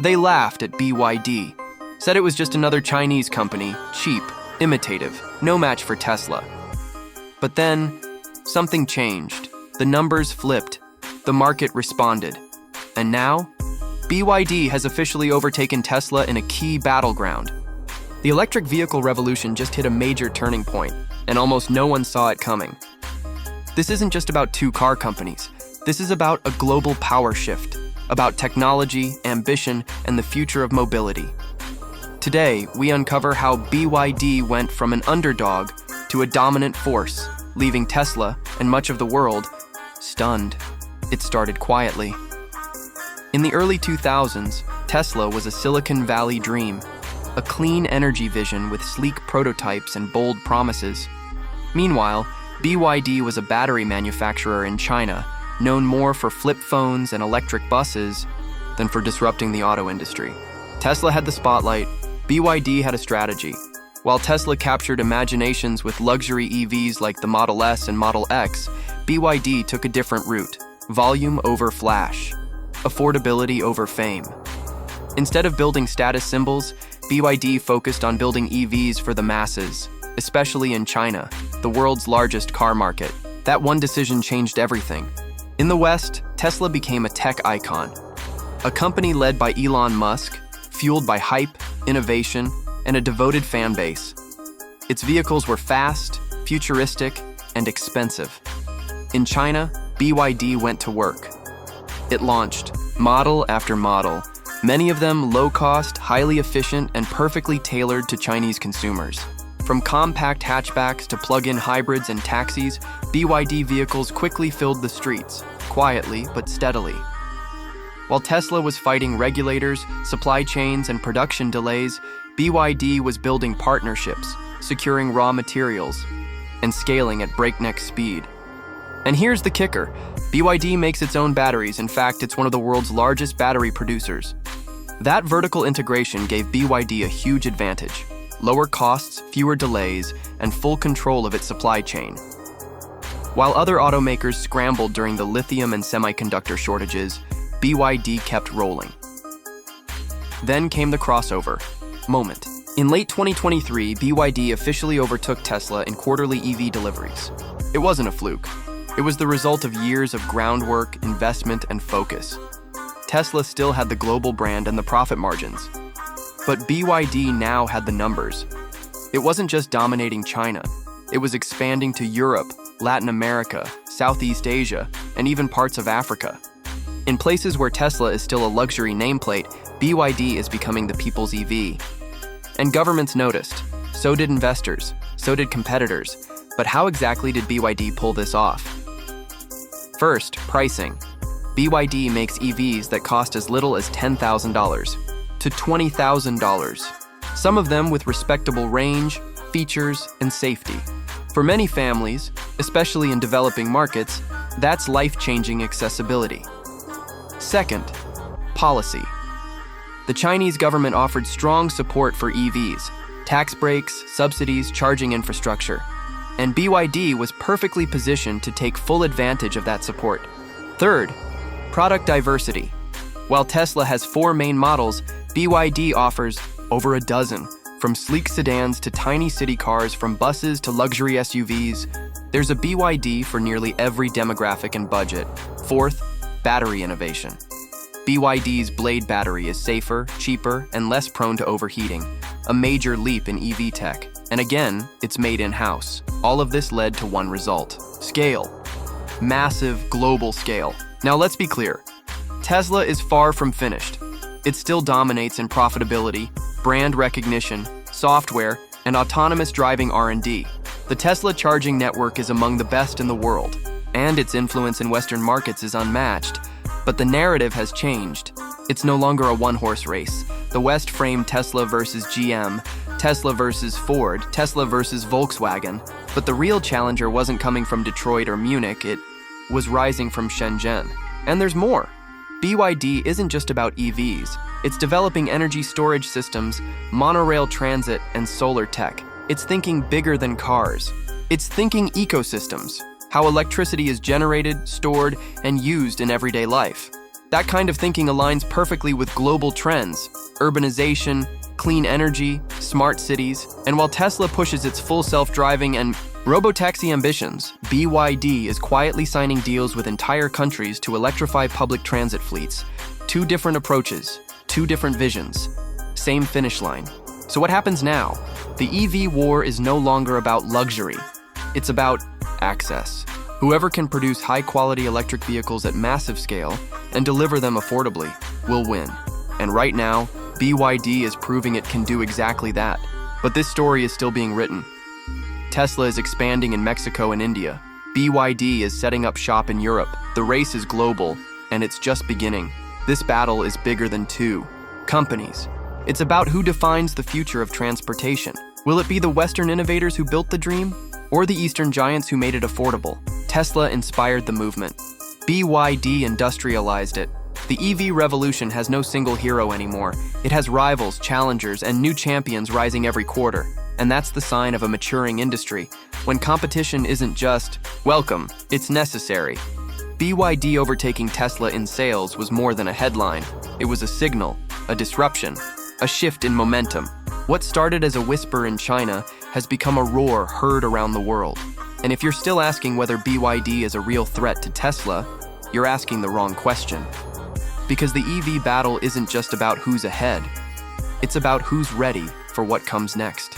They laughed at BYD, said it was just another Chinese company, cheap, imitative, no match for Tesla. But then, something changed. The numbers flipped. The market responded. And now, BYD has officially overtaken Tesla in a key battleground. The electric vehicle revolution just hit a major turning point, and almost no one saw it coming. This isn't just about two car companies. This is about a global power shift, about technology, ambition, and the future of mobility. Today, we uncover how BYD went from an underdog to a dominant force, leaving Tesla and much of the world stunned. It started quietly. In the early 2000s, Tesla was a Silicon Valley dream, a clean energy vision with sleek prototypes and bold promises. Meanwhile, BYD was a battery manufacturer in China, known more for flip phones and electric buses than for disrupting the auto industry. Tesla had the spotlight, BYD had a strategy. While Tesla captured imaginations with luxury EVs like the Model S and Model X, BYD took a different route: volume over flash, affordability over fame. Instead of building status symbols, BYD focused on building EVs for the masses, especially in China, the world's largest car market. That one decision changed everything. In the West, Tesla became a tech icon, a company led by Elon Musk, fueled by hype, innovation, and a devoted fan base. Its vehicles were fast, futuristic, and expensive. In China, BYD went to work. It launched model after model, many of them low-cost, highly efficient, and perfectly tailored to Chinese consumers. From compact hatchbacks to plug-in hybrids and taxis, BYD vehicles quickly filled the streets, quietly but steadily. While Tesla was fighting regulators, supply chains, and production delays, BYD was building partnerships, securing raw materials, and scaling at breakneck speed. And here's the kicker: BYD makes its own batteries. In fact, it's one of the world's largest battery producers. That vertical integration gave BYD a huge advantage: lower costs, fewer delays, and full control of its supply chain. While other automakers scrambled during the lithium and semiconductor shortages, BYD kept rolling. Then came the crossover moment. In late 2023, BYD officially overtook Tesla in quarterly EV deliveries. It wasn't a fluke. It was the result of years of groundwork, investment, and focus. Tesla still had the global brand and the profit margins. But BYD now had the numbers. It wasn't just dominating China. It was expanding to Europe, Latin America, Southeast Asia, and even parts of Africa. In places where Tesla is still a luxury nameplate, BYD is becoming the people's EV. And governments noticed. So did investors. So did competitors. But how exactly did BYD pull this off? First, pricing. BYD makes EVs that cost as little as $10,000 to $20,000, some of them with respectable range, features, and safety. For many families, especially in developing markets, that's life-changing accessibility. Second, policy. The Chinese government offered strong support for EVs, tax breaks, subsidies, charging infrastructure. And BYD was perfectly positioned to take full advantage of that support. Third, product diversity. While Tesla has 4 main models, BYD offers over a dozen, from sleek sedans to tiny city cars, from buses to luxury SUVs. There's a BYD for nearly every demographic and budget. Fourth, battery innovation. BYD's Blade battery is safer, cheaper, and less prone to overheating, a major leap in EV tech. And again, it's made in-house. All of this led to one result: scale. Massive global scale. Now let's be clear. Tesla is far from finished. It still dominates in profitability, brand recognition, software, and autonomous driving R&D. The Tesla charging network is among the best in the world, and its influence in Western markets is unmatched. But the narrative has changed. It's no longer a one-horse race. The West framed Tesla versus GM, Tesla versus Ford, Tesla versus Volkswagen. But the real challenger wasn't coming from Detroit or Munich, it was rising from Shenzhen. And there's more. BYD isn't just about EVs. It's developing energy storage systems, monorail transit, and solar tech. It's thinking bigger than cars. It's thinking ecosystems, how electricity is generated, stored, and used in everyday life. That kind of thinking aligns perfectly with global trends: urbanization, clean energy, smart cities, and while Tesla pushes its full self-driving and robotaxi ambitions, BYD is quietly signing deals with entire countries to electrify public transit fleets. Two different approaches, two different visions, same finish line. So what happens now? The EV war is no longer about luxury. It's about access. Whoever can produce high-quality electric vehicles at massive scale and deliver them affordably will win. And right now, BYD is proving it can do exactly that. But this story is still being written. Tesla is expanding in Mexico and India. BYD is setting up shop in Europe. The race is global, and it's just beginning. This battle is bigger than two companies. It's about who defines the future of transportation. Will it be the Western innovators who built the dream, or the Eastern giants who made it affordable? Tesla inspired the movement. BYD industrialized it. The EV revolution has no single hero anymore. It has rivals, challengers, and new champions rising every quarter. And that's the sign of a maturing industry. When competition isn't just welcome, it's necessary. BYD overtaking Tesla in sales was more than a headline. It was a signal, a disruption, a shift in momentum. What started as a whisper in China has become a roar heard around the world. And if you're still asking whether BYD is a real threat to Tesla, you're asking the wrong question. Because the EV battle isn't just about who's ahead. It's about who's ready for what comes next.